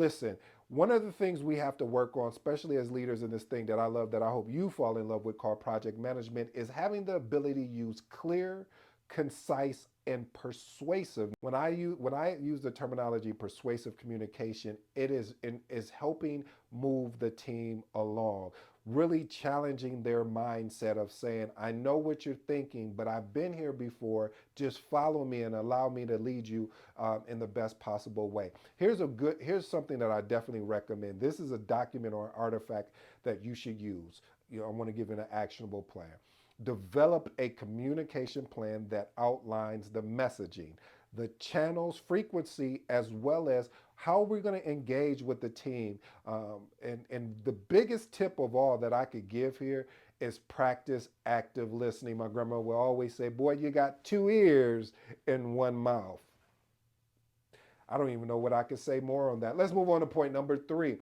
Listen, one of the things we have to work on, especially as leaders in this thing that I love, that I hope you fall in love with, called project management, is having the ability to use clear, concise, and persuasive. When I use the terminology persuasive communication, it is helping move the team along, really challenging their mindset of saying, I know what you're thinking, but I've been here before. Just follow me and allow me to lead you in the best possible way. Here's something that I definitely recommend. This is a document or an artifact that you should use. I want to give you an actionable plan. Develop a communication plan that outlines the messaging, the channels, frequency, as well as how we're going to engage with the team. And the biggest tip of all that I could give here is practice active listening. My grandma will always say, boy, you got two ears and one mouth. I don't even know what I could say more on that. Let's move on to point number 3.